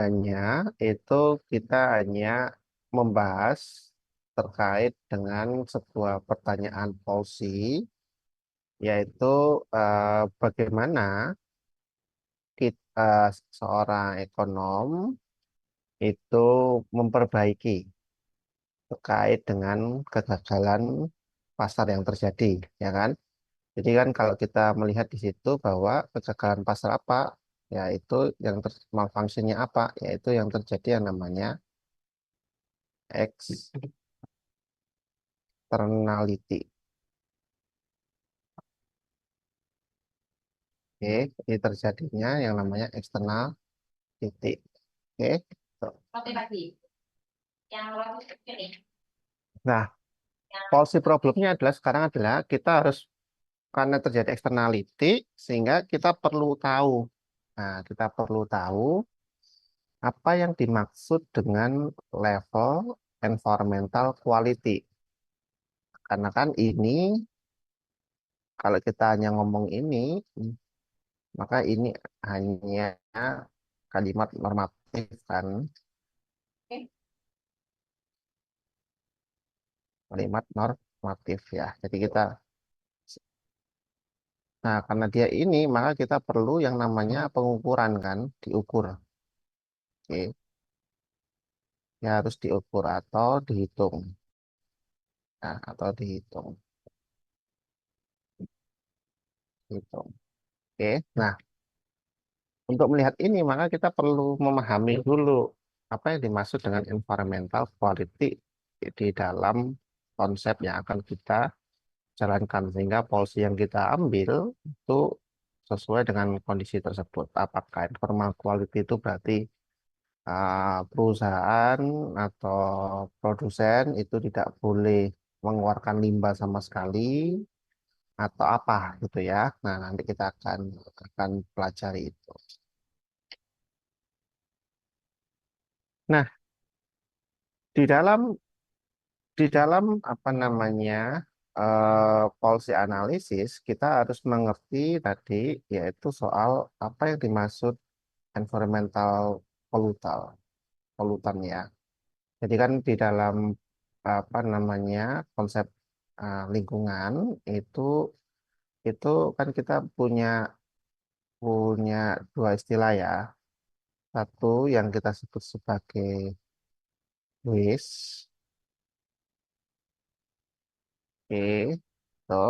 Hanya itu kita hanya membahas terkait dengan sebuah pertanyaan policy, yaitu bagaimana kita seorang ekonom itu memperbaiki terkait dengan kegagalan pasar yang terjadi, ya kan? Jadi kan kalau kita melihat di situ bahwa kegagalan pasar apa, yaitu yang malfunctionnya apa, yaitu yang terjadi yang namanya externality. Oke, ini terjadinya yang namanya eksternal titik. Oke. Tuh. Nah, policy problemnya adalah sekarang adalah kita harus karena terjadi eksternality sehingga kita perlu tahu. Nah, kita perlu tahu apa yang dimaksud dengan level environmental quality. Karena kan ini kalau kita hanya ngomong ini, maka ini hanya kalimat normatif kan, kalimat normatif ya. Jadi kita, nah karena dia ini, maka kita perlu yang namanya pengukuran kan, diukur. Oke, ya harus diukur atau dihitung. Nah, atau dihitung. Hitung. Oke, nah untuk melihat ini, maka kita perlu memahami dulu apa yang dimaksud dengan environmental quality di dalam konsep yang akan kita jalankan sehingga policy yang kita ambil itu sesuai dengan kondisi tersebut. Apakah informal quality itu berarti perusahaan atau produsen itu tidak boleh mengeluarkan limbah sama sekali atau apa gitu ya. Nah, nanti kita akan pelajari itu. Nah, di dalam apa namanya policy analysis kita harus mengerti tadi yaitu soal apa yang dimaksud environmental pollutal polutan ya. Jadi kan di dalam apa namanya konsep lingkungan itu itu kan kita punya punya dua istilah ya. Satu yang kita sebut sebagai waste, oke, itu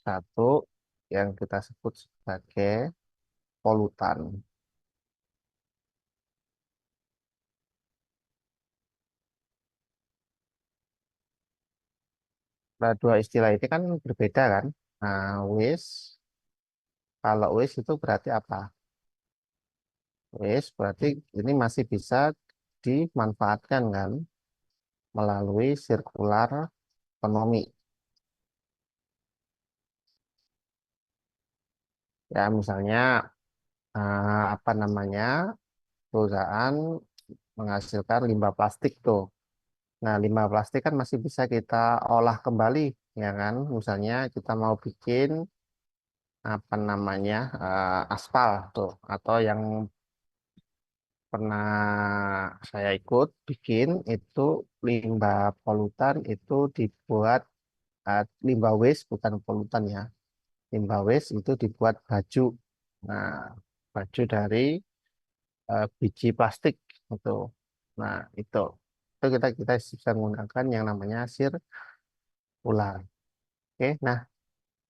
satu yang kita sebut sebagai polutan. Nah, dua istilah ini kan berbeda kan. Nah, waste, kalau waste itu berarti apa? Waste berarti ini masih bisa dimanfaatkan kan melalui sirkular ekonomi. Ya, misalnya apa namanya perusahaan menghasilkan limbah plastik tuh. Nah, limbah plastik kan masih bisa kita olah kembali, ya kan? Misalnya kita mau bikin apa namanya aspal tuh, atau yang pernah saya ikut bikin itu limbah polutan itu dibuat limbah waste bukan polutan ya. Limbah waste itu dibuat baju. Nah, baju dari biji plastik itu. Nah, itu kita bisa menggunakan yang namanya sirkular. Oke, nah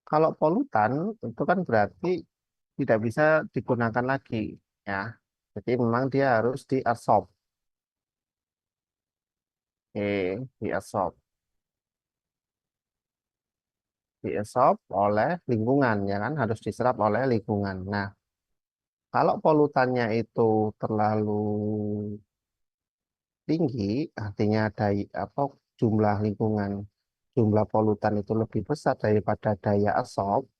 kalau polutan itu kan berarti tidak bisa digunakan lagi ya. Jadi memang dia harus diabsorb, diabsorb, diabsorb oleh lingkungan ya kan harus diserap oleh lingkungan. Nah, kalau polutannya itu terlalu tinggi, artinya apa jumlah lingkungan, jumlah polutan itu lebih besar daripada daya absorb.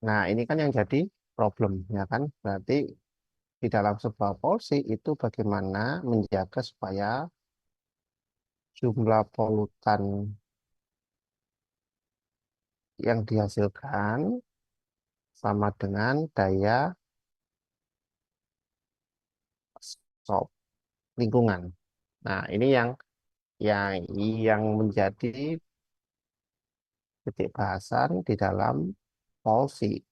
Nah, ini kan yang jadi problem ya kan. Berarti di dalam sebuah policy itu bagaimana menjaga supaya jumlah polutan yang dihasilkan sama dengan daya absorb lingkungan. Nah, ini yang yang menjadi titik bahasan di dalam policy.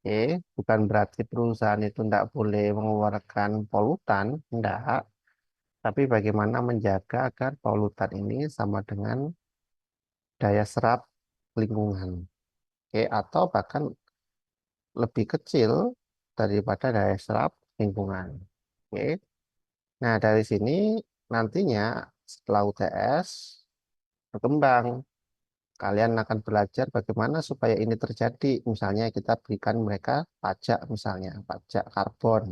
Oke, bukan berarti perusahaan itu tidak boleh mengeluarkan polutan, enggak. Tapi bagaimana menjaga agar polutan ini sama dengan daya serap lingkungan. Oke, atau bahkan lebih kecil daripada daya serap lingkungan. Oke. Nah, dari sini nantinya setelah UTS berkembang, kalian akan belajar bagaimana supaya ini terjadi. Misalnya kita berikan mereka pajak, misalnya pajak karbon,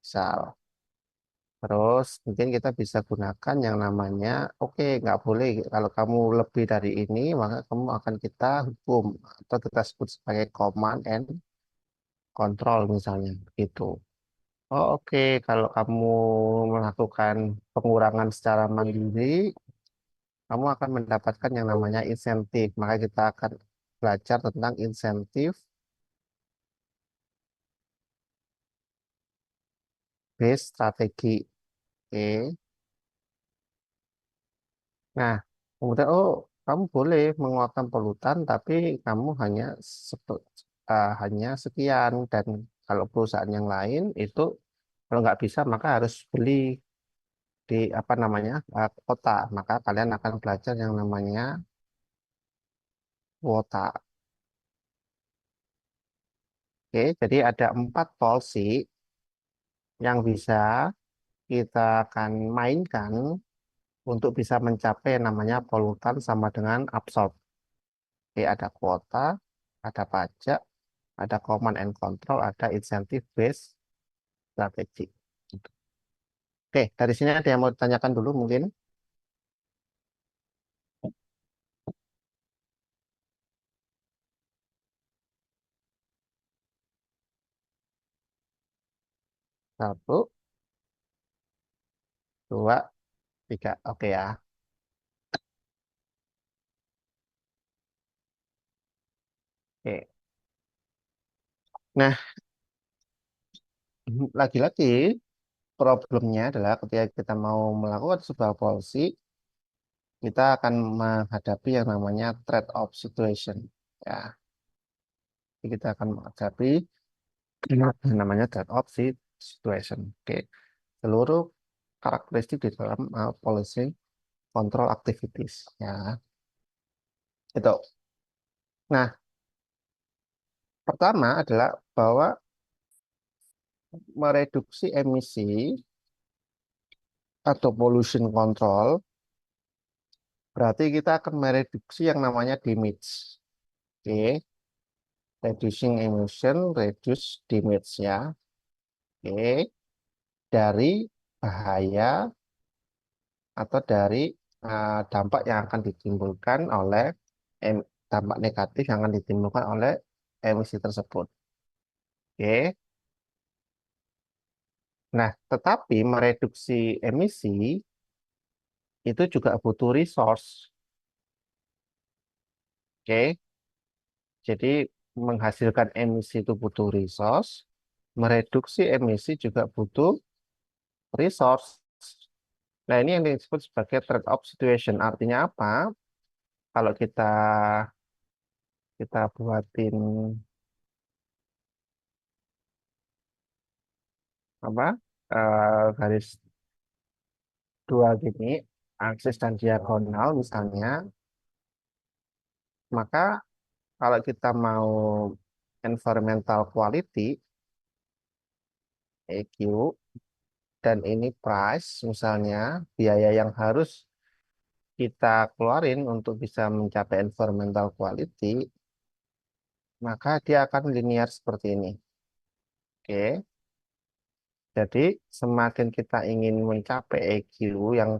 misal. Terus mungkin kita bisa gunakan yang namanya, oke, nggak boleh kalau kamu lebih dari ini, maka kamu akan kita hukum atau kita sebut sebagai command and control misalnya, gitu. Oh, oke, kalau kamu melakukan pengurangan secara mandiri, kamu akan mendapatkan yang namanya insentif. Maka kita akan belajar tentang insentif based strategi. Oke. Nah, kemudian kamu boleh mengeluarkan polutan, tapi kamu hanya sekian. Dan kalau perusahaan yang lain itu kalau nggak bisa maka harus beli di apa namanya kota. Maka kalian akan belajar yang namanya kuota. Oke, jadi ada 4 policy yang bisa kita akan mainkan untuk bisa mencapai yang namanya polutan sama dengan absorb. Oke, ada kuota, ada pajak, ada command and control, ada incentive based strategi. Oke, dari sini ada yang mau ditanyakan dulu mungkin? Satu, dua, tiga. Oke ya. Oke. Nah, lagi-lagi problemnya adalah ketika kita mau melakukan sebuah policy, kita akan menghadapi yang namanya trade-off situation. Ya, jadi kita akan menghadapi yang namanya trade-off situation. Oke, seluruh karakteristik di dalam policy control activities. Ya, itu. Nah, pertama adalah bahwa mereduksi emisi atau pollution control berarti kita akan mereduksi yang namanya damage. Oke, reducing emission, reduce damage ya. Oke, dari bahaya atau dari dampak yang akan ditimbulkan oleh em- dampak negatif yang akan ditimbulkan oleh emisi tersebut. Oke. Nah, tetapi mereduksi emisi itu juga butuh resource. Oke. Jadi menghasilkan emisi itu butuh resource, mereduksi emisi juga butuh resource. Nah, ini yang disebut sebagai trade-off situation. Artinya apa? Kalau kita buatin apa garis dua gini, aksis dan diagonal misalnya, maka kalau kita mau environmental quality EQ dan ini price misalnya biaya yang harus kita keluarin untuk bisa mencapai environmental quality, maka dia akan linear seperti ini. Oke. Jadi semakin kita ingin mencapai EQ yang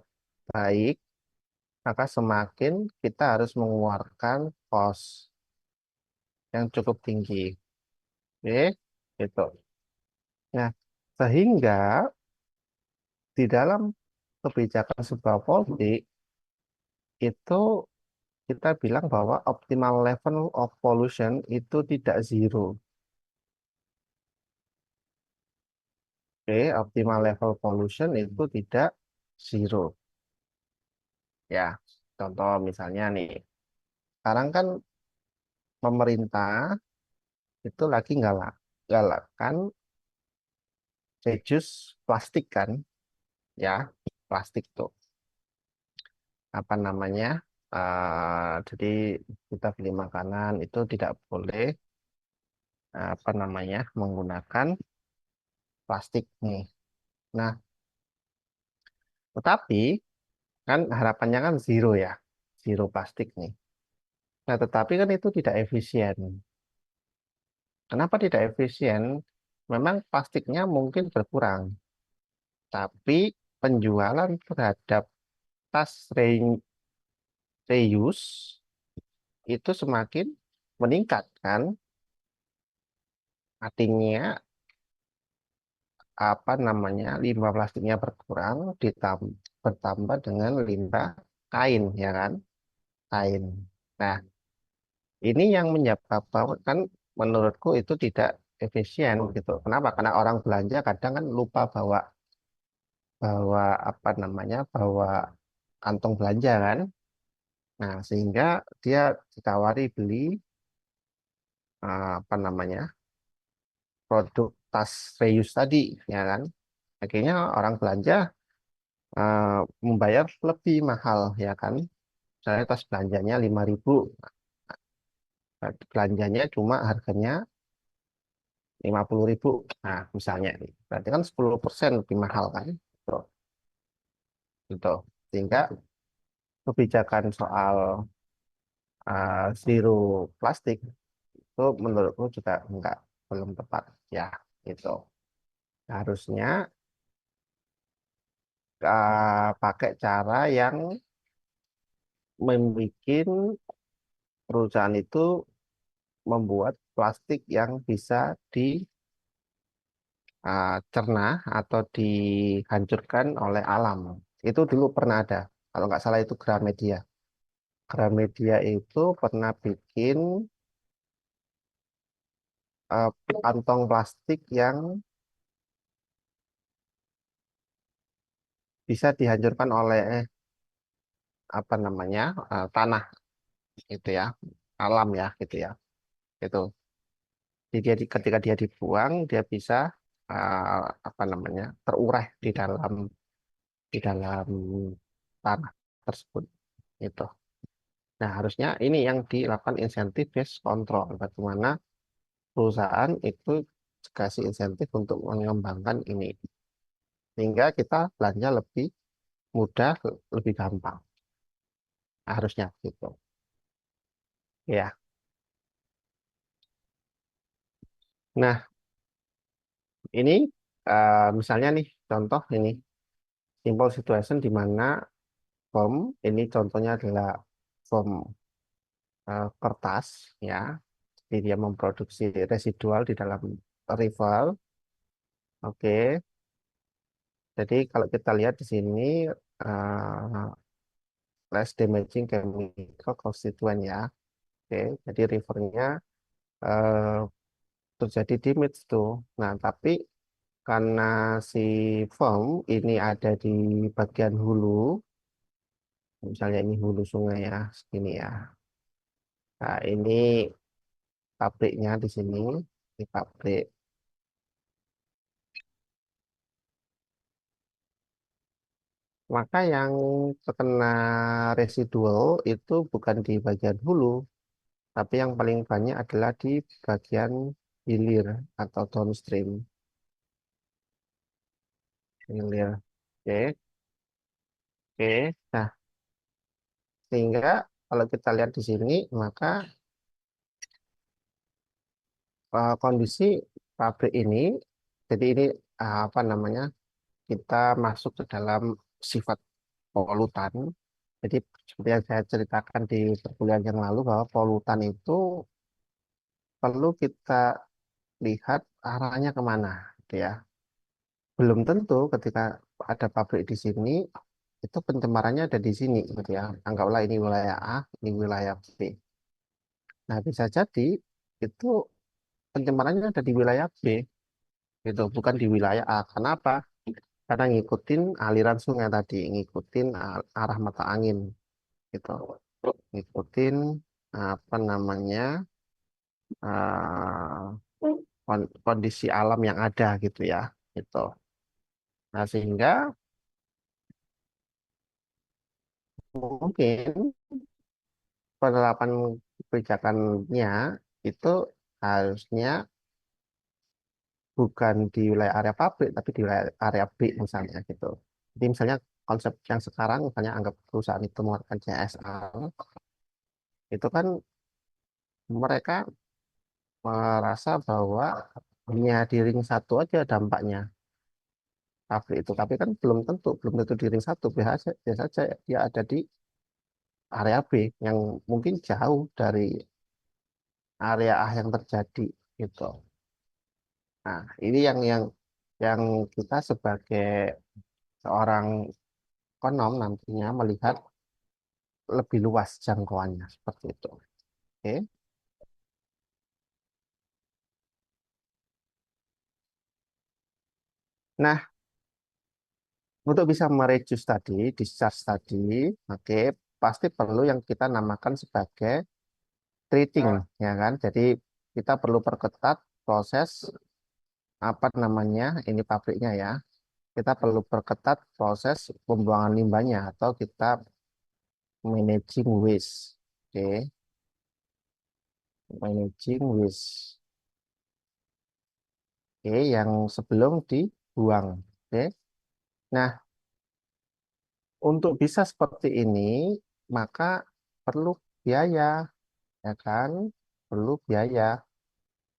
baik, maka semakin kita harus mengeluarkan cost yang cukup tinggi. Oke, gitu. Nah, sehingga di dalam kebijakan sebuah politik itu kita bilang bahwa optimal level of pollution itu tidak zero. Oke, optimal level pollution itu tidak zero. Ya, contoh misalnya nih, sekarang kan pemerintah itu lagi galakkan reduce plastik kan, ya, plastik tuh, apa namanya, jadi kita beli makanan itu tidak boleh, apa namanya, menggunakan plastik nih. Nah, tetapi kan harapannya kan zero ya, zero plastik nih. Nah, tetapi kan itu tidak efisien. Kenapa tidak efisien? Memang plastiknya mungkin berkurang, tapi penjualan terhadap tas reuse itu semakin meningkat kan. Artinya apa namanya, limbah plastiknya berkurang bertambah dengan limbah kain ya kan, kain. Nah, ini yang menyebabkan menurutku itu tidak efisien gitu. Kenapa? Karena orang belanja kadang kan lupa bawa bawa apa namanya, bawa kantong belanja kan. Nah, sehingga dia ditawari beli, apa namanya, produk tas reuse tadi ya kan. Akhirnya orang belanja, eh, membayar lebih mahal ya kan. Saya tas belanjanya 5.000, belanjanya cuma harganya 50.000. Nah, misalnya nih, berarti kan 10% lebih mahal kan. Tuh, gitu. Sehingga kebijakan soal, zero plastik itu menurutku juga enggak, belum tepat ya gitu. Harusnya, pakai cara yang membuat perusahaan itu membuat plastik yang bisa dicerna atau dihancurkan oleh alam. Itu dulu pernah ada. Kalau nggak salah itu Gramedia. Gramedia itu pernah bikin, eh, kantong plastik yang bisa dihancurkan oleh, apa namanya, tanah itu ya, alam ya gitu ya. Itu. Jadi ketika dia dibuang, dia bisa, apa namanya, terurai di dalam tanah tersebut. Itu. Nah, harusnya ini yang dilakukan insentif based control. Bagaimana perusahaan itu kasih insentif untuk mengembangkan ini. Sehingga kita belanja lebih mudah, lebih gampang. Harusnya gitu. Ya. Nah, ini, misalnya nih, contoh ini, simple situation di mana foam, ini contohnya adalah foam, kertas, ya. Jadi dia memproduksi residual di dalam rival. Oke. Jadi kalau kita lihat di sini, uh, less damaging chemical constituent ya. Oke, jadi rivernya, eh, terjadi damage tuh. Nah, tapi karena si foam ini ada di bagian hulu, misalnya ini hulu sungai ya, segini ya. Nah, ini pabriknya di sini, di pabrik. Maka yang terkena residual itu bukan di bagian hulu, tapi yang paling banyak adalah di bagian hilir atau downstream. Hilir. Oke, oke. Nah, sehingga kalau kita lihat di sini, maka, kondisi pabrik ini, jadi ini, apa namanya, kita masuk ke dalam sifat polutan. Jadi seperti yang saya ceritakan di perkuliahan yang lalu bahwa polutan itu perlu kita lihat arahnya kemana, gitu ya. Belum tentu ketika ada pabrik di sini itu pencemarannya ada di sini, gitu ya. Anggaplah ini wilayah A, ini wilayah B. Nah, bisa jadi itu pencemarannya ada di wilayah B, gitu, bukan di wilayah A. Kenapa? Karena ngikutin aliran sungai tadi, ngikutin arah mata angin, gitu. Ngikutin apa namanya kondisi alam yang ada gitu ya, gitu. Nah sehingga mungkin penerapan kebijakannya itu harusnya bukan di wilayah area pabrik, tapi di wilayah area B misalnya gitu. Jadi misalnya konsep yang sekarang, misalnya anggap perusahaan itu mengeluarkan CSR, itu kan mereka merasa bahwa hanya di ring satu aja dampaknya pabrik itu, tapi kan belum tentu di ring satu, biasa saja dia ada di area B yang mungkin jauh dari area A yang terjadi gitu. Nah, ini yang kita sebagai seorang ekonom nantinya melihat lebih luas jangkauannya seperti itu. Oke. Nah, untuk bisa mereduce tadi, discharge tadi, oke, pasti perlu yang kita namakan sebagai treating, ya kan? Jadi kita perlu perketat proses apa namanya, ini pabriknya ya. Kita perlu perketat proses pembuangan limbahnya atau kita managing waste. Oke, managing waste. Oke, yang sebelum dibuang. Oke. Nah, untuk bisa seperti ini, maka perlu biaya, ya kan? Perlu biaya.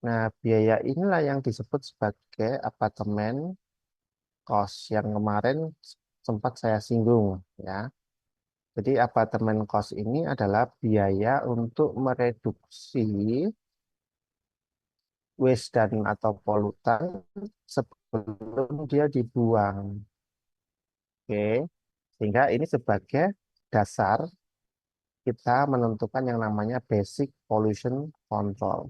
Nah, biaya inilah yang disebut sebagai apartemen cost yang kemarin sempat saya singgung, ya. Jadi apartemen cost ini adalah biaya untuk mereduksi waste dan atau polutan sebelum dia dibuang. Oke, sehingga ini sebagai dasar kita menentukan yang namanya basic pollution control.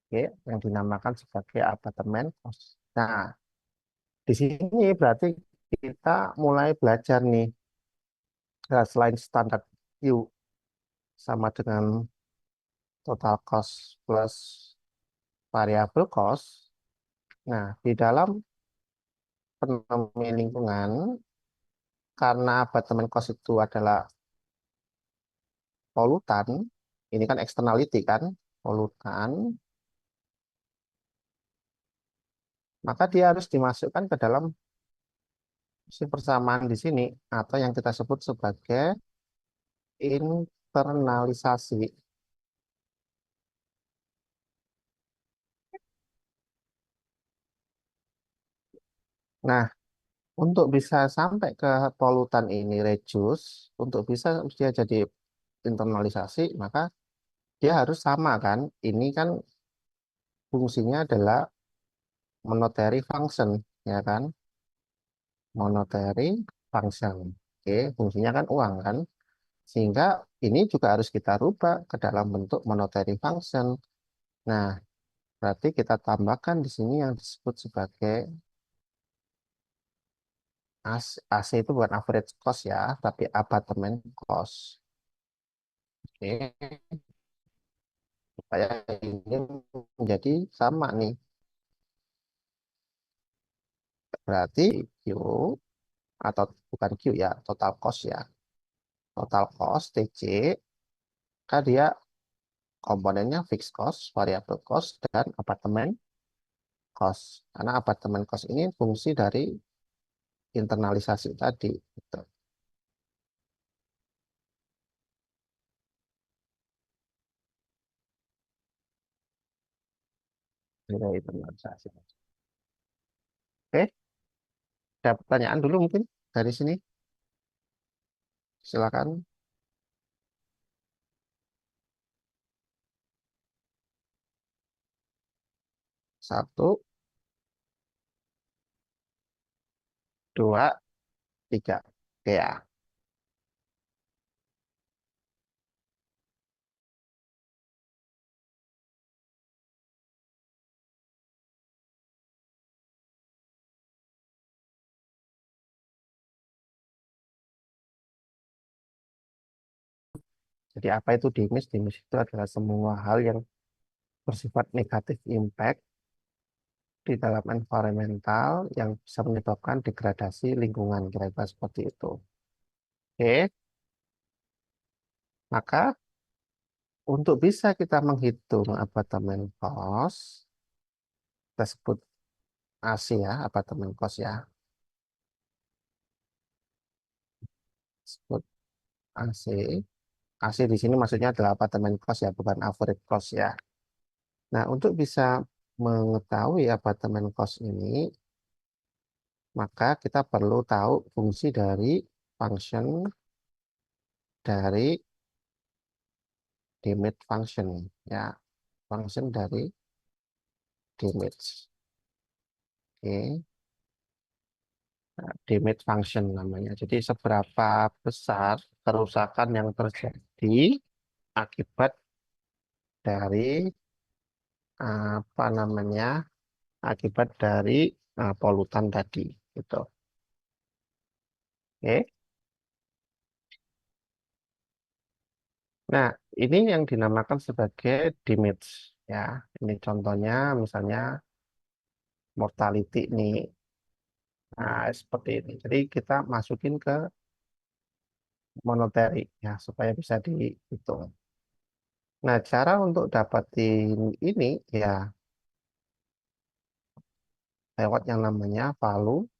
Oke, yang dinamakan sebagai apartemen cost. Nah, di sini berarti kita mulai belajar nih, selain standar Q sama dengan total cost plus variable cost. Nah, di dalam penemu lingkungan, karena apartemen cost itu adalah polutan, ini kan externality kan, polutan, maka dia harus dimasukkan ke dalam si persamaan di sini atau yang kita sebut sebagai internalisasi. Nah, untuk bisa sampai ke polutan ini reduce, untuk bisa dia jadi internalisasi, maka dia harus sama kan. Ini kan fungsinya adalah monetary function, ya kan? Monetary function. Oke, fungsinya kan uang kan. Sehingga ini juga harus kita rubah ke dalam bentuk monetary function. Nah, berarti kita tambahkan di sini yang disebut sebagai AC itu bukan average cost ya, tapi apartemen cost. Oke, supaya ini menjadi sama nih. Berarti Q atau bukan Q ya, total cost ya. Total cost TC, kan dia komponennya fixed cost, variable cost, dan apartemen cost. Karena apartemen cost ini fungsi dari internalisasi tadi. Gitu. Nilai internalisasi. Oke, ada pertanyaan dulu mungkin dari sini. Silakan. Satu, dua, tiga. Oke ya. Jadi apa itu damage? Damage itu adalah semua hal yang bersifat negatif impact di dalam environmental yang bisa menyebabkan degradasi lingkungan, kira-kira seperti itu. Oke, maka untuk bisa kita menghitung apartemen cost, kita sebut AC ya, apartemen cost ya, sebut AC. AC di sini maksudnya adalah apartemen cost ya, bukan average cost ya. Nah, untuk bisa mengetahui apartemen cost ini, maka kita perlu tahu fungsi dari function dari damage function ya, function dari damage. Oke, nah, damage function namanya. Jadi seberapa besar kerusakan yang terjadi akibat dari apa namanya? Akibat dari polutan tadi gitu. Oke. Nah, ini yang dinamakan sebagai damage ya. Ini contohnya misalnya mortality nih. Nah, seperti ini. Jadi kita masukin ke monetary ya supaya bisa dihitung. Nah, cara untuk dapatin ini ya lewat yang namanya valuasi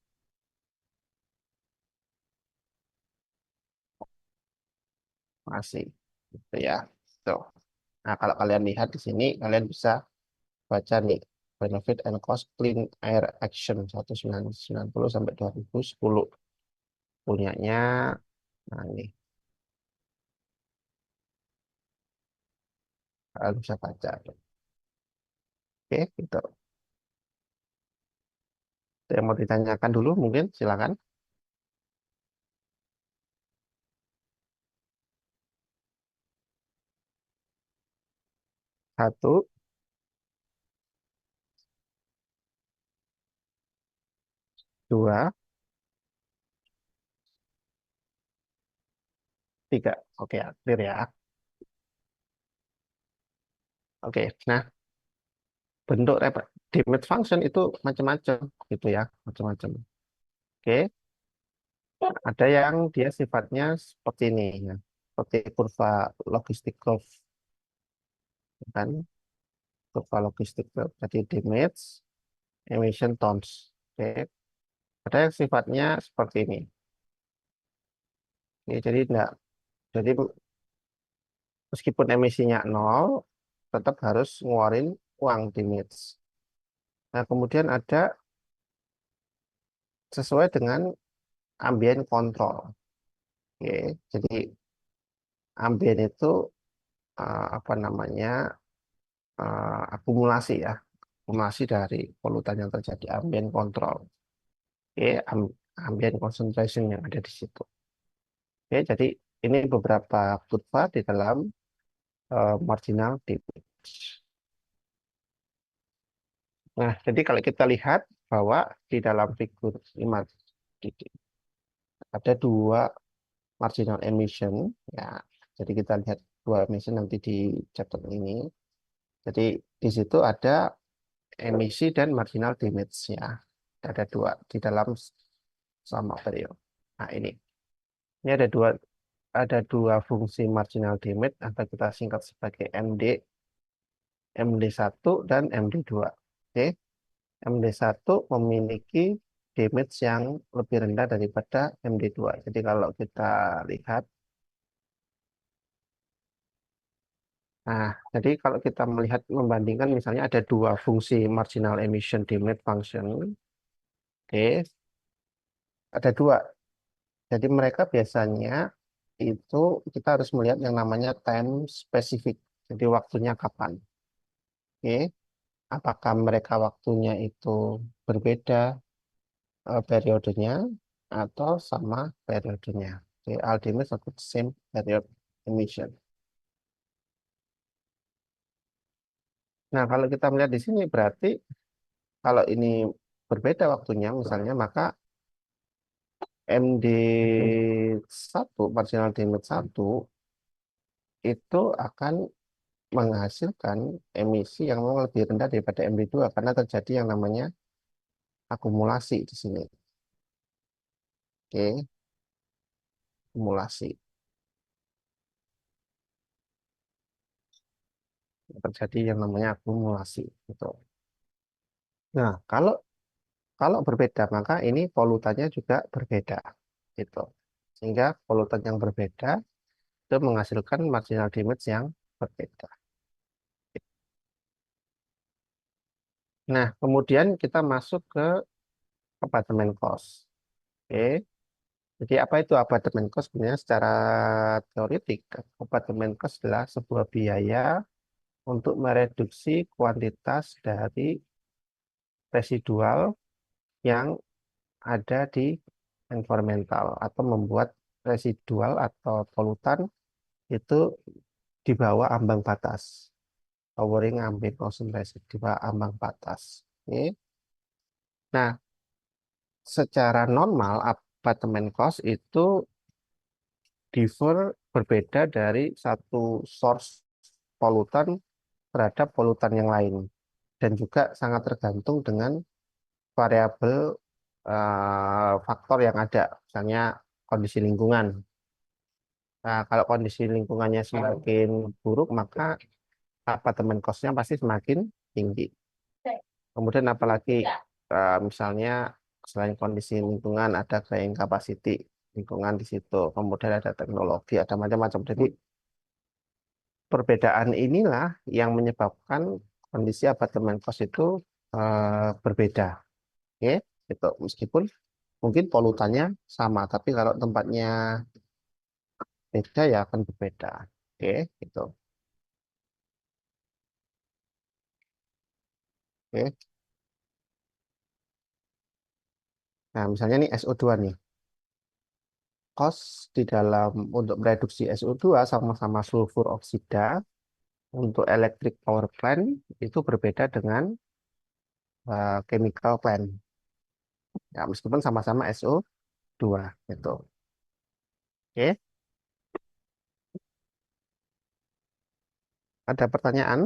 gitu ya. Tuh. Nah, kalau kalian lihat di sini kalian bisa baca nih benefit and cost clean air action 1990 sampai 2010 punyanya. Nah, ini kalian bisa baca. Oke, gitu. Ada yang mau ditanyakan dulu mungkin silakan. Satu, dua, tiga. Oke, ya, clear ya. Oke, nah bentuk damage function itu macam-macam gitu ya, macam-macam. Oke, ada yang dia sifatnya seperti ini ya, seperti kurva logistik curve, kan? Kurva logistik curve. Jadi damage, emission tons. Oke, ada yang sifatnya seperti ini. Oke, jadi meskipun emisinya nol, tetap harus ngeluarin uang damage. Nah, kemudian ada sesuai dengan ambient control. Oke, jadi ambient itu apa namanya akumulasi ya, akumulasi dari polutan yang terjadi ambient control. Oke, ambient concentration yang ada di situ. Oke, jadi ini beberapa kurva di dalam marginal damage. Nah, jadi kalau kita lihat bahwa di dalam figur 5 ada dua marginal emission ya. Jadi kita lihat dua emission nanti di chapter ini. Jadi di situ ada emisi dan marginal damage ya. Ada dua di dalam sama periode. Nah, ini ada dua fungsi marginal damage atau kita singkat sebagai MD1 dan MD2. Oke, MD1 memiliki damage yang lebih rendah daripada MD2. Jadi kalau kita lihat, nah, jadi kalau kita melihat membandingkan misalnya ada dua fungsi marginal emission damage function, oke, ada dua. Jadi mereka biasanya itu kita harus melihat yang namanya time specific. Jadi waktunya kapan. Oke, apakah mereka waktunya itu berbeda periodenya atau sama periodenya. Oke, ultimate satu same period emission. Nah, kalau kita melihat di sini berarti kalau ini berbeda waktunya misalnya maka MD1 marginal damage 1 itu akan menghasilkan emisi yang memang lebih rendah daripada MD2 karena terjadi yang namanya akumulasi di sini. Oke, akumulasi. Terjadi yang namanya akumulasi. Gitu. Nah, kalau kalau berbeda, maka ini polutannya juga berbeda. Gitu. Sehingga polutan yang berbeda itu menghasilkan marginal damage yang berbeda. Nah, kemudian kita masuk ke abatement cost. Oke, jadi apa itu abatement cost? Sebenarnya secara teoretik, abatement cost adalah sebuah biaya untuk mereduksi kuantitas dari residual yang ada di environmental atau membuat residual atau polutan itu di bawah ambang batas. Lowering ambient concentration di bawah ambang batas. Oke. Nah, secara normal apartemen kos itu differ berbeda dari satu source polutan terhadap polutan yang lain dan juga sangat tergantung dengan variabel faktor yang ada, misalnya kondisi lingkungan. Nah, kalau kondisi lingkungannya semakin buruk, maka apartemen kosnya pasti semakin tinggi. Kemudian apalagi misalnya selain kondisi lingkungan ada carrying capacity lingkungan di situ, kemudian ada teknologi, ada macam-macam. Jadi perbedaan inilah yang menyebabkan kondisi apartemen kos itu berbeda. Oke, itu meskipun mungkin polutannya sama, tapi kalau tempatnya beda ya akan berbeda. Oke, gitu. Oke. Nah, misalnya nih SO2 nih. Kos di dalam untuk mereduksi SO2 sama-sama sulfur oksida untuk electric power plant itu berbeda dengan chemical plant. Ya, meskipun sama-sama SO2 gitu. Oke, ada pertanyaan?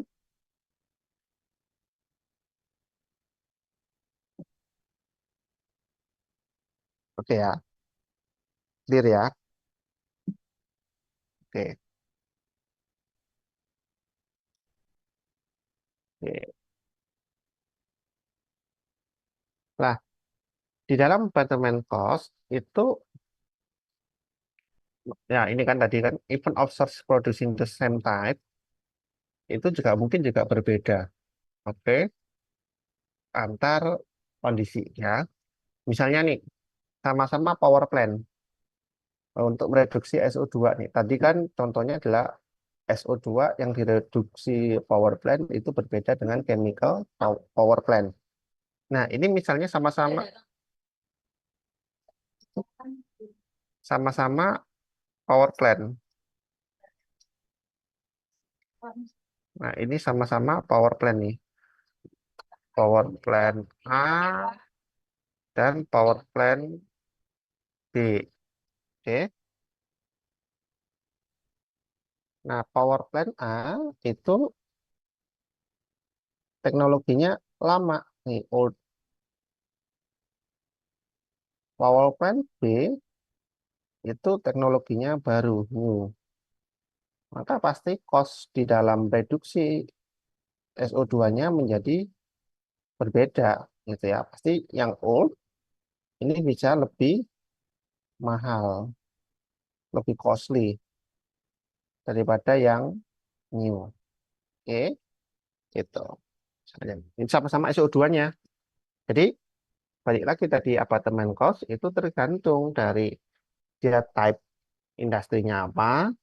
Oke ya, clear ya. Oke. Oke. Nah, di dalam Betterment Cost itu ya ini kan tadi kan even of source producing the same type itu juga mungkin juga berbeda. Oke, antar kondisi ya. Misalnya nih sama-sama power plant untuk mereduksi SO2 nih. Tadi kan contohnya adalah SO2 yang direduksi power plant itu berbeda dengan chemical power plant. Nah, ini misalnya sama-sama power plant. Nah, ini sama-sama power plant nih. Power plant A dan power plant B. Oke. Nah, power plant A itu teknologinya lama nih, old. Power plant B itu teknologinya baru, new. Maka pasti cost di dalam reduksi SO2-nya menjadi berbeda gitu ya. Pasti yang old ini bisa lebih mahal, lebih costly daripada yang new. Oke, gitu. Ini sama-sama SO2-nya. Jadi balik lagi tadi apartemen cost itu tergantung dari dia type industrinya apa,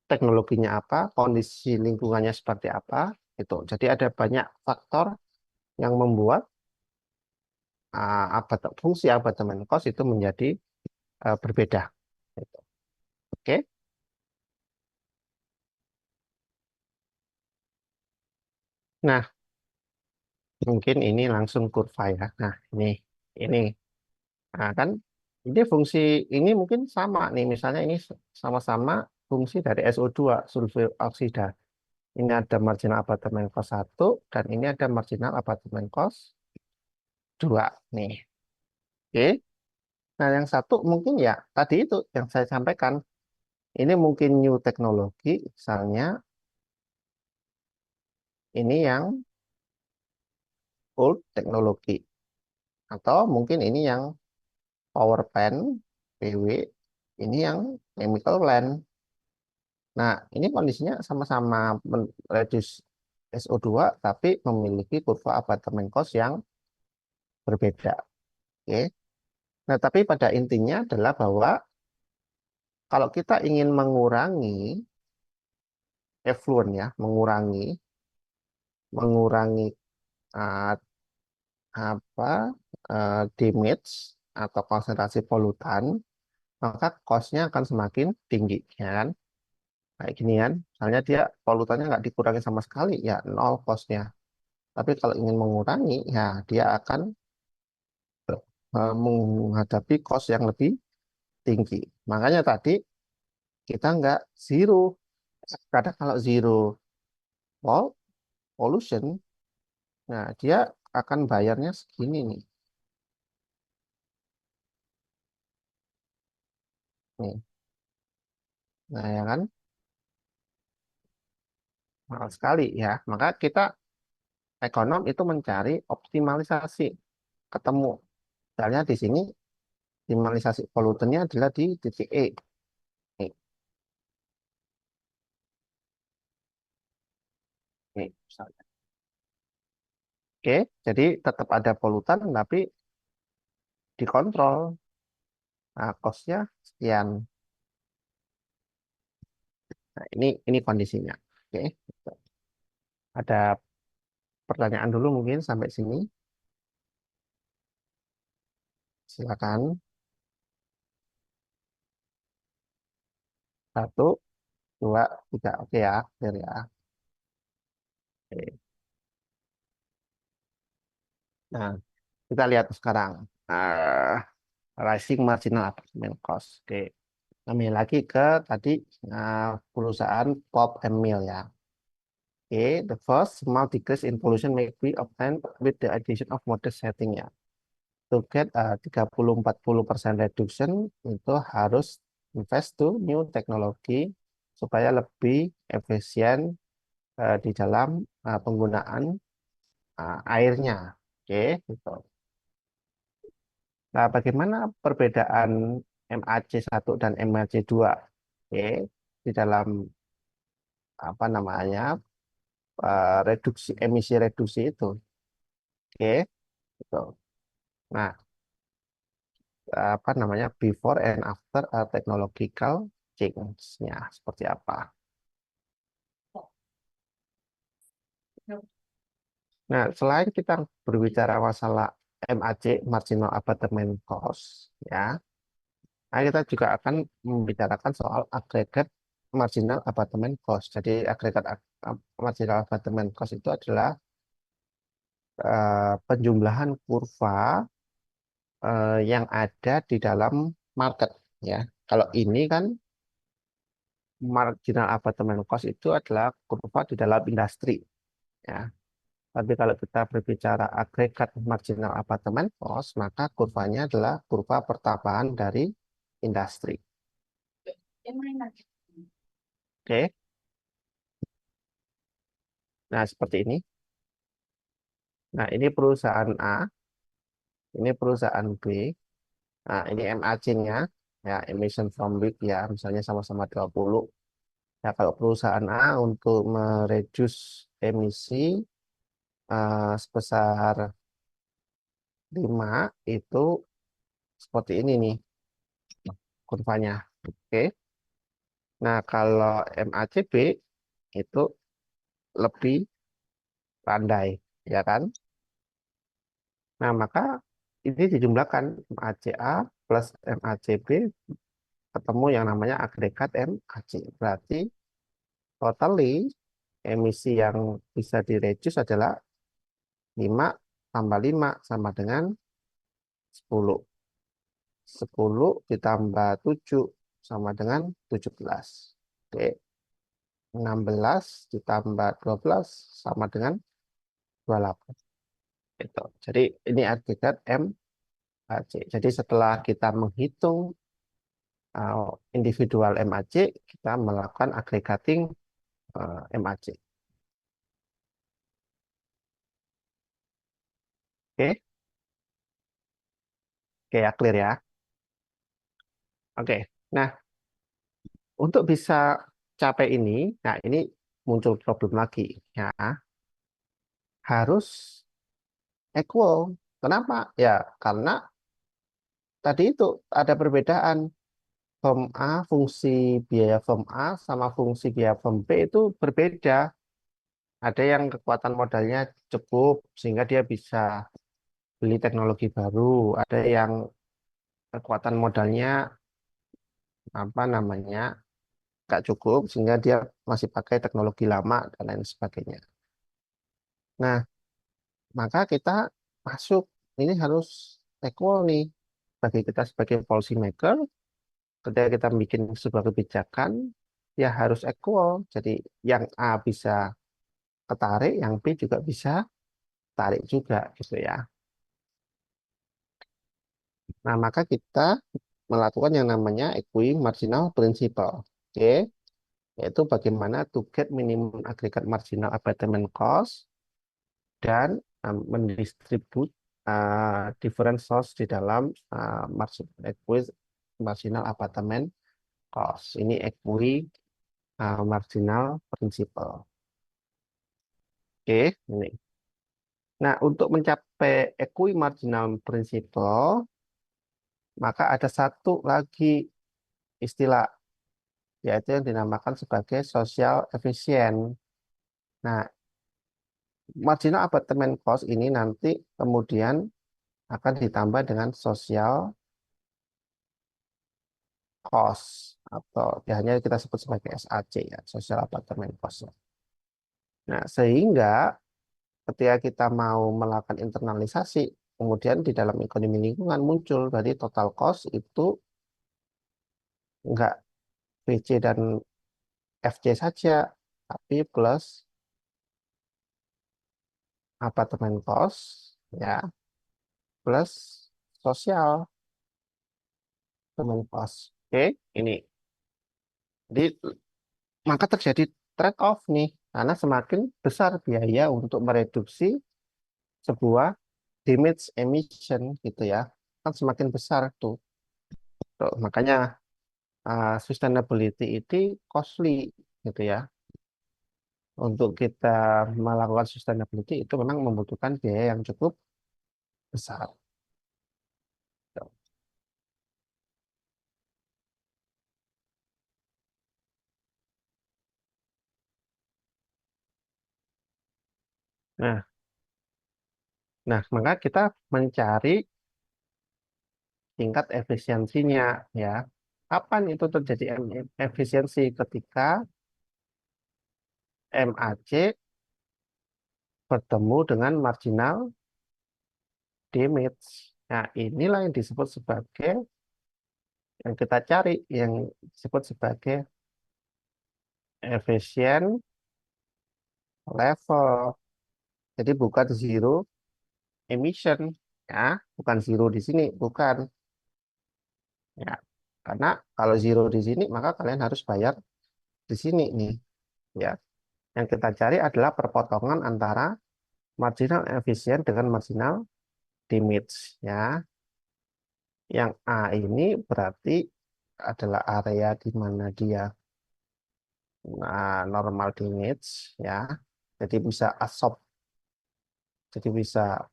teknologinya apa, kondisi lingkungannya seperti apa, itu. Jadi ada banyak faktor yang membuat fungsi apartemen kos itu menjadi berbeda. Gitu. Oke, nah mungkin ini langsung kurva ya. Nah ini, nah kan ini fungsi ini mungkin sama nih. Misalnya ini sama-sama fungsi dari SO2, sulfur oksida. Ini ada marginal abatement cost 1 dan ini ada marginal abatement cost 2 nih. Oke. Nah, yang satu mungkin ya tadi itu yang saya sampaikan. Ini mungkin new teknologi, misalnya ini yang old teknologi. Atau mungkin ini yang power plant, PW, ini yang chemical plant. Nah, ini kondisinya sama-sama reduce SO2, tapi memiliki kurva abatement cost yang berbeda. Oke. Nah, tapi pada intinya adalah bahwa kalau kita ingin mengurangi effluent ya, mengurangi uh, apa damage atau konsentrasi polutan, maka cost-nya akan semakin tinggi, ya kan? Kayak gini kan, misalnya dia polutannya nggak dikurangi sama sekali, ya nol cost-nya. Tapi kalau ingin mengurangi, ya dia akan menghadapi cost yang lebih tinggi. Makanya tadi kita nggak zero. Kadang kalau zero pol- pollution, nah dia akan bayarnya segini nih. Nih. Nah ya kan, mahal sekali ya. Maka kita ekonom itu mencari optimalisasi, ketemu. Misalnya di sini optimalisasi polutannya adalah di titik E. Nih, nih, misalnya. Oke, jadi tetap ada polutan tapi dikontrol. Nah, cost-nya sekian. Nah, ini kondisinya. Oke, ada pertanyaan dulu mungkin sampai sini. Silakan. Satu, dua, tiga. Oke ya, clear ya. Oke. Nah, kita lihat sekarang. Rising marginal abatement cost. Oke. Kembali lagi ke tadi perusahaan Pop and Mill ya. Okay, the first small decrease in pollution may be obtained with the addition of modest setting ya. To get 30-40% reduction itu harus invest to new teknologi supaya lebih efisien di dalam penggunaan airnya. Oke, gitu. Nah, bagaimana perbedaan MAC1 dan MAC2? Oke, di dalam apa namanya reduksi emisi reduksi itu. Oke, gitu. Nah, apa namanya before and after technological change-nya seperti apa? Nah, selain kita berbicara masalah MAC marginal abatement cost, ya, nah kita juga akan membicarakan soal agregat marginal abatement cost. Jadi agregat marginal abatement cost itu adalah penjumlahan kurva yang ada di dalam market ya. Kalau ini kan marginal abatement cost itu adalah kurva di dalam industri ya. Tapi kalau kita berbicara agregat marginal abatement cost, maka kurvanya adalah kurva pertambahan dari industri. Oke, nah seperti ini. Nah ini perusahaan A, ini perusahaan B. Nah ini MAC-nya, ya emission from week ya, misalnya sama-sama 20. Ya kalau perusahaan A untuk mereduce emisi sebesar 5 itu seperti ini nih kurvanya. Oke. Nah, kalau MACB itu lebih landai, ya kan? Nah, maka ini dijumlahkan MACA plus MACB ketemu yang namanya agregat MAC. Berarti totally emisi yang bisa direduce adalah 5 tambah 5 sama dengan 10. 10 ditambah 7 sama dengan 17. Oke, 16 ditambah 12 sama dengan 28. Gitu. Jadi ini agregat MAC. Jadi setelah kita menghitung individual MAC, kita melakukan aggregating MAC. Oke, oke ya clear ya. Oke, nah untuk bisa capai ini, nah ini muncul problem lagi ya, harus equal. Kenapa? Ya karena tadi itu ada perbedaan form A, fungsi biaya form A sama fungsi biaya form B itu berbeda. Ada yang kekuatan modalnya cukup sehingga dia bisa beli teknologi baru. Ada yang kekuatan modalnya apa namanya nggak cukup sehingga dia masih pakai teknologi lama dan lain sebagainya. Nah, maka kita masuk ini harus equal nih bagi kita sebagai policy maker. Ketika kita bikin sebuah kebijakan ya harus equal. Jadi yang A bisa ketarik, yang B juga bisa tarik juga gitu ya. Nah, maka kita melakukan yang namanya equity marginal principle. Oke, yaitu bagaimana to get minimum aggregate marginal abatement cost dan mendistribut different source di dalam equity marginal abatement cost. Ini equity marginal principle. Oke, ini. Nah, untuk mencapai equity marginal principle, maka ada satu lagi istilah yaitu yang dinamakan sebagai social efficient. Nah, marginal abatement cost ini nanti kemudian akan ditambah dengan social cost atau ya hanya kita sebut sebagai SAC ya, social abatement cost. Nah, sehingga ketika kita mau melakukan internalisasi, kemudian di dalam ekonomi lingkungan muncul dari total cost itu enggak VC dan FC saja, tapi plus apartemen kos, ya, plus sosial teman kos. Oke, ini. Jadi, maka terjadi trade off nih, karena semakin besar biaya untuk mereduksi sebuah damage emission gitu ya, kan semakin besar tuh. Tuh, makanya sustainability itu costly gitu ya. Untuk kita melakukan sustainability itu memang membutuhkan biaya yang cukup besar. Nah, nah, maka kita mencari tingkat efisiensinya ya. Kapan itu terjadi efisiensi ketika MAC bertemu dengan marginal damage. Nah, inilah yang disebut sebagai yang kita cari yang disebut sebagai efficient level. Jadi bukan zero emission ya, bukan zero di sini, bukan ya. Karena kalau zero di sini maka kalian harus bayar di sini nih ya. Yang kita cari adalah perpotongan antara marginal efisien dengan marginal damage ya. Yang A ini berarti adalah area di mana dia normal damage ya. Jadi bisa absorb, jadi bisa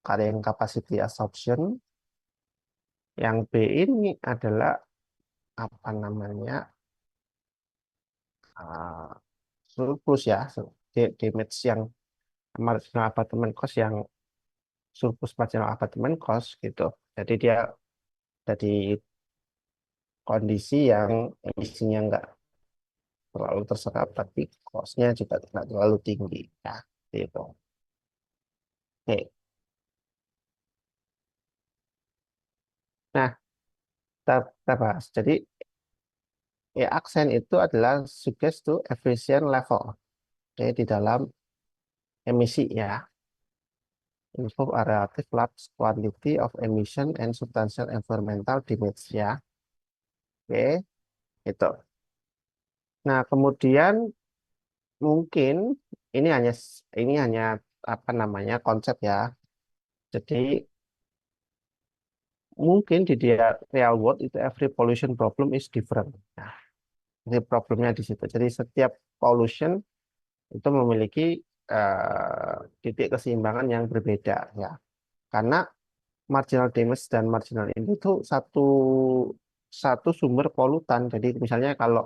carrying capacity absorption. Yang B ini adalah apa namanya uh, surplus ya, damage yang marginal abatement cost yang surplus marginal abatement cost gitu. Jadi dia jadi kondisi yang emisinya nggak terlalu terserap, tapi cost-nya juga tidak terlalu tinggi. Ya, gitu. Oke. Nah, kita bahas. Jadi, ya aksen itu adalah suggest to efficient level. Oke, di dalam emisi ya. Involve a relative large quantity of emission and substantial environmental damage ya. Oke, itu. Nah, kemudian mungkin ini hanya apa namanya konsep ya. Jadi mungkin di dia real world itu every pollution problem is different. Nah, ini problemnya di situ. Jadi setiap pollution itu memiliki titik keseimbangan yang berbeda ya. Karena marginal damage dan marginal ini itu satu satu sumber polutan. Jadi misalnya kalau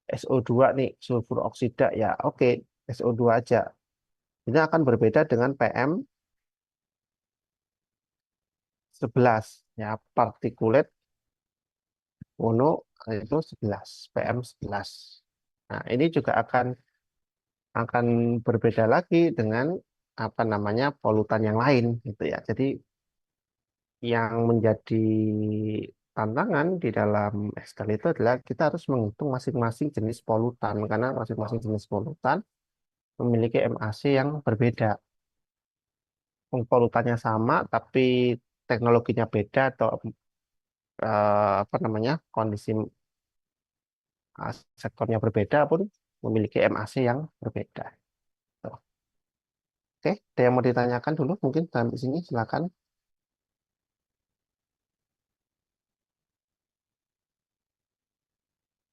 SO2 nih sulfur oksida ya oke SO2 aja. Ini akan berbeda dengan PM11 ya particulate mono itu 11 PM11. Nah, ini juga akan berbeda lagi dengan apa namanya polutan yang lain gitu ya. Jadi yang menjadi tantangan di dalam Excel itu adalah kita harus menghitung masing-masing jenis polutan karena masing-masing jenis polutan memiliki MAC yang berbeda. Polutannya sama tapi teknologinya beda atau apa namanya kondisi sektornya berbeda pun memiliki MAC yang berbeda. Tuh. Oke, ada yang mau ditanyakan dulu mungkin sampai sini silakan.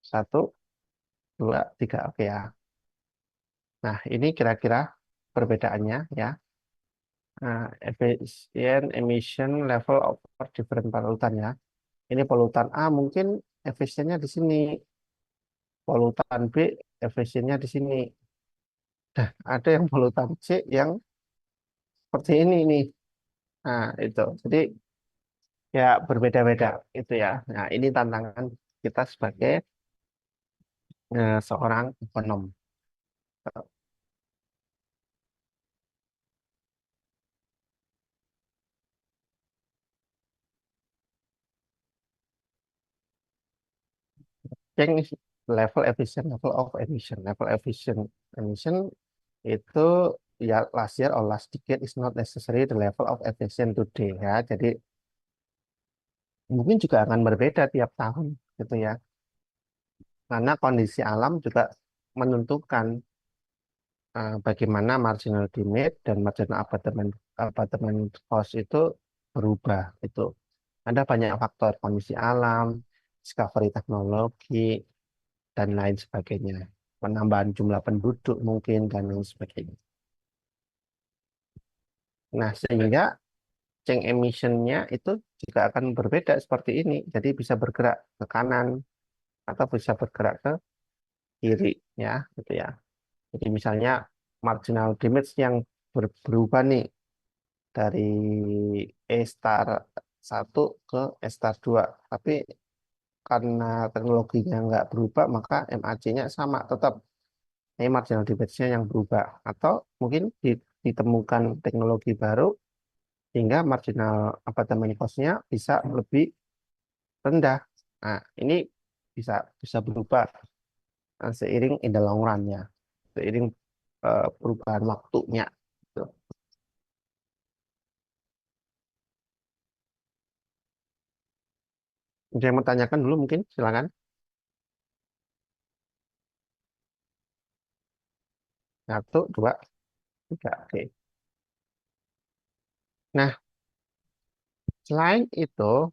Satu, dua, tiga. Oke ya. Nah, ini kira-kira perbedaannya ya. Nah, efisien emission level of different polutan ya. Ini polutan A mungkin efisiennya di sini, polutan B efisiennya di sini. Ada yang polutan C yang seperti ini nih. Nah, itu. Jadi ya berbeda-beda itu ya. Nah, ini tantangan kita sebagai seorang ekonom. Change level efficient emission itu ya last year or last decade is not necessarily the level of efficient today ya. Jadi mungkin juga akan berbeda tiap tahun gitu ya. Karena kondisi alam juga menentukan bagaimana marginal demand dan marginal abatement cost itu berubah itu. Ada banyak faktor kondisi alam, discovery teknologi dan lain sebagainya. Penambahan jumlah penduduk mungkin dan lain sebagainya. Nah, sehingga change emission-nya itu juga akan berbeda seperti ini. Jadi bisa bergerak ke kanan atau bisa bergerak ke kiri ya, gitu ya. Jadi misalnya marginal damage yang berubah nih dari E star 1 ke E star 2. Tapi karena teknologinya nggak berubah, maka MAC-nya sama tetap. Ini marginal damage-nya yang berubah. Atau mungkin ditemukan teknologi baru sehingga marginal apartemen cost-nya bisa lebih rendah. Nah, ini bisa bisa berubah seiring in the long run-nya, seiring perubahan waktunya. Gitu. Ada yang mau tanyakan dulu mungkin silakan. Satu, dua, tiga. Oke. Nah, selain itu,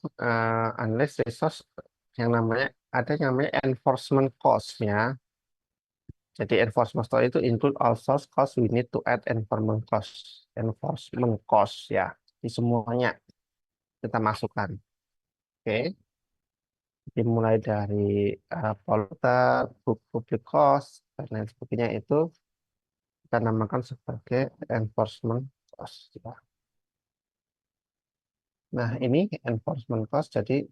unless resource yang namanya ada yang namanya enforcement cost-nya. Jadi enforcement cost itu include all source cost we need to add enforcement cost ya. Di semuanya kita masukkan. Oke. Dimulai dari polluter, public cost, dan lain sebagainya itu kita namakan sebagai enforcement cost. Ya. Nah, ini enforcement cost, jadi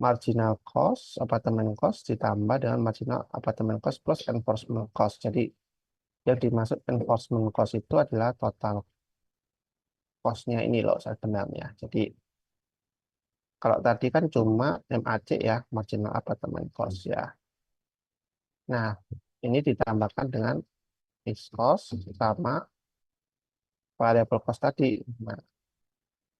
marginal cost, apartemen cost ditambah dengan marginal apartemen cost plus enforcement cost. Jadi yang dimaksud enforcement cost itu adalah total cost-nya ini loh sebenarnya. Jadi Kalau tadi kan cuma MAC ya, marginal apartment cost ya. Nah, ini ditambahkan dengan fixed cost sama variable cost tadi. Nah,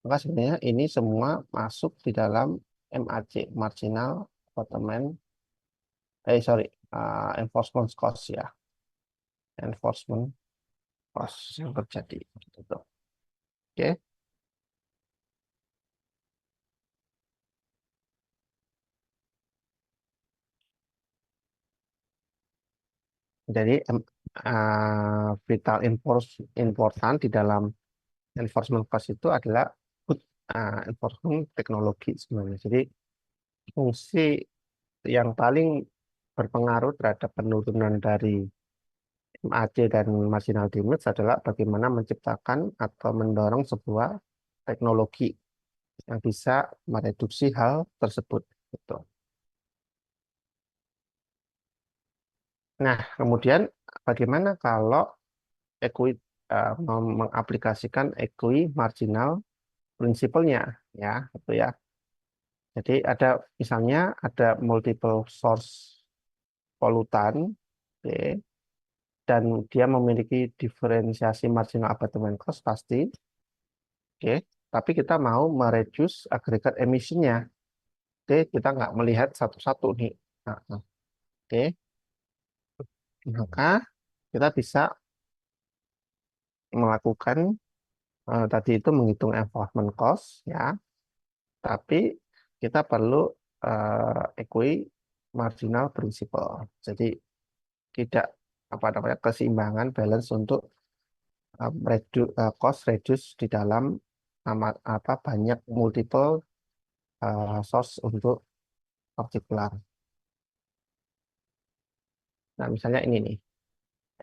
maka sebenarnya ini semua masuk di dalam MAC, marginal apartment, sorry, enforcement cost ya, enforcement cost yang terjadi. Gitu. Oke, jadi vital important di dalam enforcement cost itu adalah good enforcement teknologi sebenarnya. Jadi fungsi yang paling berpengaruh terhadap penurunan dari MAC dan marginal damage adalah bagaimana menciptakan atau mendorong sebuah teknologi yang bisa mereduksi hal tersebut. Gitu. Nah, kemudian bagaimana kalau mengaplikasikan equi marginal prinsipalnya ya, gitu ya. Jadi ada misalnya ada multiple source polutan, oke, dan dia memiliki diferensiasi marginal abatement cost pasti, oke. Tapi kita mau mereduce agregat emisinya, oke. Kita nggak melihat satu-satu nih. Nah, oke, maka kita bisa melakukan tadi itu menghitung enforcement cost ya, tapi kita perlu equi marginal principle. Jadi tidak apa namanya keseimbangan balance untuk cost reduce di dalam apa banyak multiple source untuk partikular. Nah, misalnya ini nih,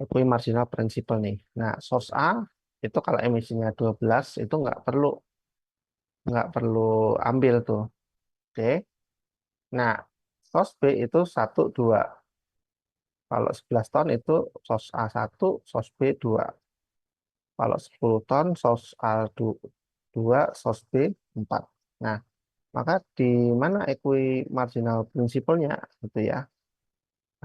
equi marginal principle nih. Nah, source A itu kalau emisinya 12 itu nggak perlu ambil tuh. Oke. Nah, source B itu 1 2. Kalau 11 ton itu source A 1, source B 2. Kalau 10 ton source A 2, source B 4. Nah, maka di mana equi marginal prinsipalnya gitu ya.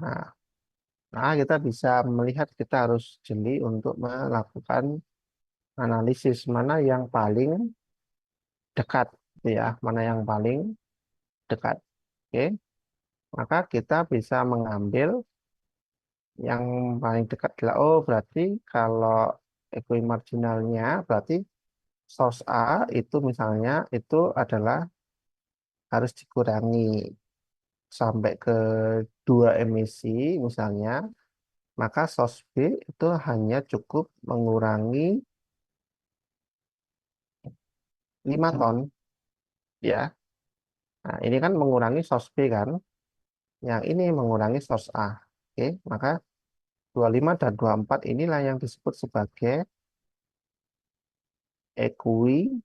Nah, kita bisa melihat kita harus jeli untuk melakukan analisis mana yang paling dekat gitu ya, mana yang paling dekat. Oke, maka kita bisa mengambil yang paling dekat adalah berarti kalau equi marginalnya berarti source A itu misalnya itu adalah harus dikurangi sampai ke 2 emisi misalnya, maka source B itu hanya cukup mengurangi 5 ton ya. Nah, ini kan mengurangi source B kan, yang ini mengurangi source A. Oke, maka 25 dan 24 inilah yang disebut sebagai equi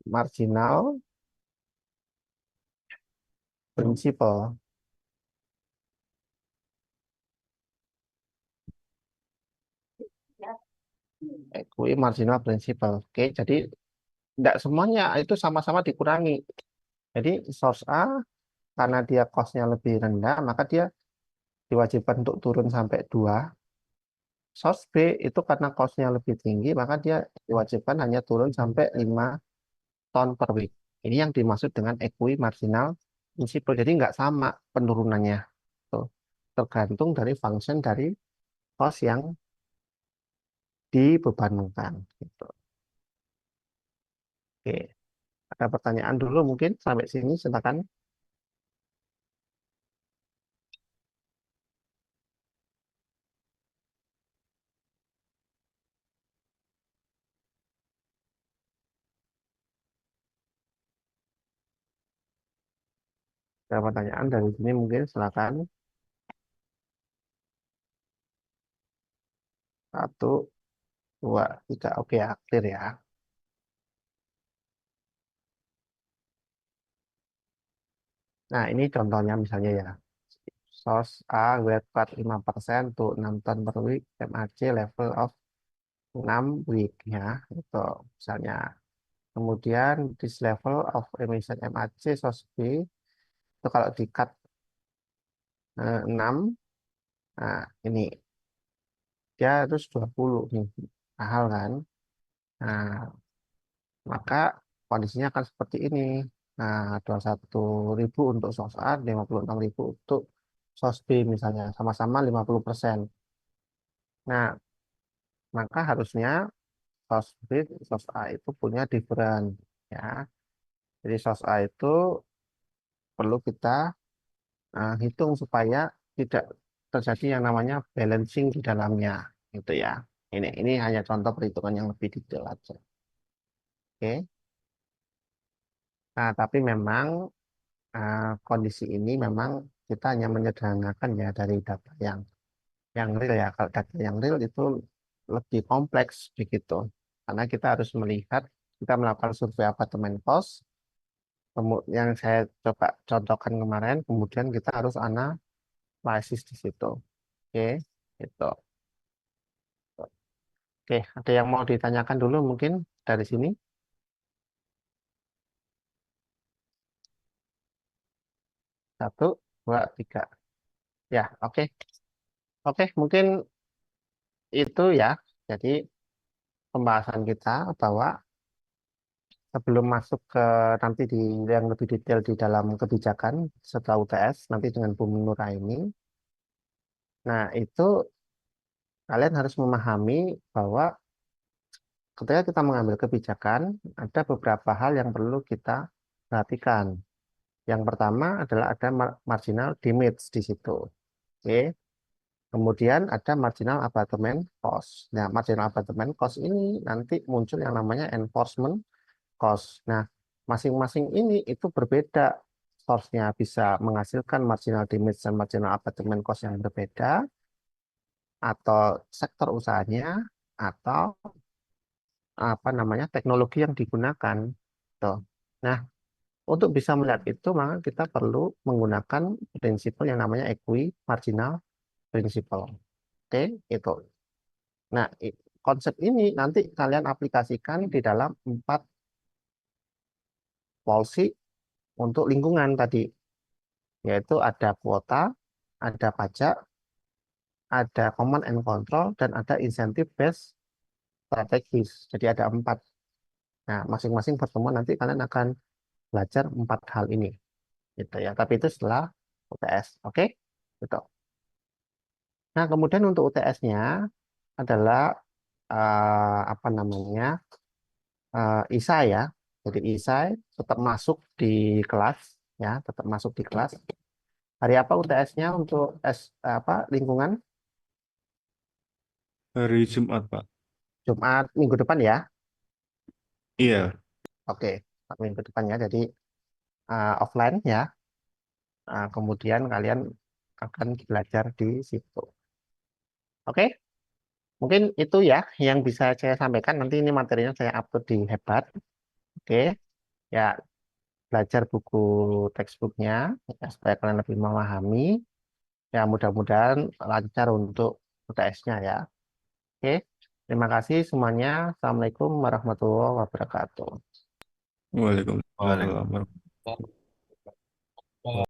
marginal principle. Equi marginal principle. Oke, jadi tidak semuanya itu sama-sama dikurangi. Jadi source A karena dia cost-nya lebih rendah, maka dia diwajibkan untuk turun sampai 2. Source B itu karena cost-nya lebih tinggi, maka dia diwajibkan hanya turun sampai 5 ton per week. Ini yang dimaksud dengan equi marginal principle. Jadi nggak sama penurunannya. Tuh. Tergantung dari function dari cost yang dibebankan. Gitu. Oke, ada pertanyaan dulu mungkin sampai sini, silakan. Ada pertanyaan dari sini mungkin silakan. 1 2 3, oke ya, clear ya. Nah, ini contohnya misalnya ya. Source A weight cut 5% to 6 ton per week, MAC level of 6 week ya, itu misalnya. Kemudian this level of emission MAC source B itu kalau di cut 6, nah ini dia terus 20 nih, mahal kan? Nah, maka kondisinya akan seperti ini. Nah, 21.000 untuk source A, 56.000 untuk source B misalnya, sama-sama 50%. Nah, maka harusnya source B, source A itu punya different ya. Jadi source A itu perlu kita hitung supaya tidak terjadi yang namanya balancing di dalamnya, gitu ya. Ini hanya contoh perhitungan yang lebih detail aja. Oke. Nah, tapi memang kondisi ini memang kita hanya menyederhanakan ya dari data yang real ya. Kalau data yang real itu lebih kompleks begitu. Karena kita harus melihat, kita melakukan survei apartemen kos, yang saya coba contohkan kemarin, kemudian kita harus analisis di situ. Oke, itu. Oke, ada yang mau ditanyakan dulu mungkin dari sini? Satu, dua, tiga. Ya, oke. Oke, mungkin itu ya. Jadi pembahasan kita bahwa sebelum masuk ke nanti di yang lebih detail di dalam kebijakan setelah UTS, nanti dengan Bu Nuraini. Nah, itu kalian harus memahami bahwa ketika kita mengambil kebijakan, ada beberapa hal yang perlu kita perhatikan. Yang pertama adalah ada marginal damage di situ. Oke. Kemudian ada marginal abatement cost. Nah, marginal abatement cost ini nanti muncul yang namanya enforcement cost. Nah, masing-masing ini itu berbeda. Source-nya bisa menghasilkan marginal damage dan marginal abatement cost yang berbeda, atau sektor usahanya, atau apa namanya teknologi yang digunakan. Tuh. Nah, untuk bisa melihat itu, maka kita perlu menggunakan prinsip yang namanya equi marginal principle. Oke, itu. Nah, konsep ini nanti kalian aplikasikan di dalam 4 policy untuk lingkungan tadi, yaitu ada kuota, ada pajak, ada command and control, dan ada incentive based strategis. Jadi ada 4. Nah, masing-masing pertemuan nanti kalian akan belajar 4 hal ini, gitu ya. Tapi itu setelah UTS, oke? Gitu. Nah, kemudian untuk UTS-nya adalah apa namanya ISA ya. Jadi ISA tetap masuk di kelas ya, tetap masuk di kelas. Hari apa UTS-nya untuk apa lingkungan? Hari Jumat, Pak. Jumat minggu depan ya. Iya, Oke, minggu depan ya. Jadi offline ya. Kemudian kalian akan belajar di situ. Oke, mungkin itu ya yang bisa saya sampaikan. Nanti ini materinya saya upload di Hebat. Oke, ya belajar buku textbooknya ya, supaya kalian lebih memahami. Ya mudah-mudahan lancar untuk UTS-nya ya. Oke, terima kasih semuanya. Assalamualaikum warahmatullahi wabarakatuh. Waalaikumsalam. Waalaikumsalam.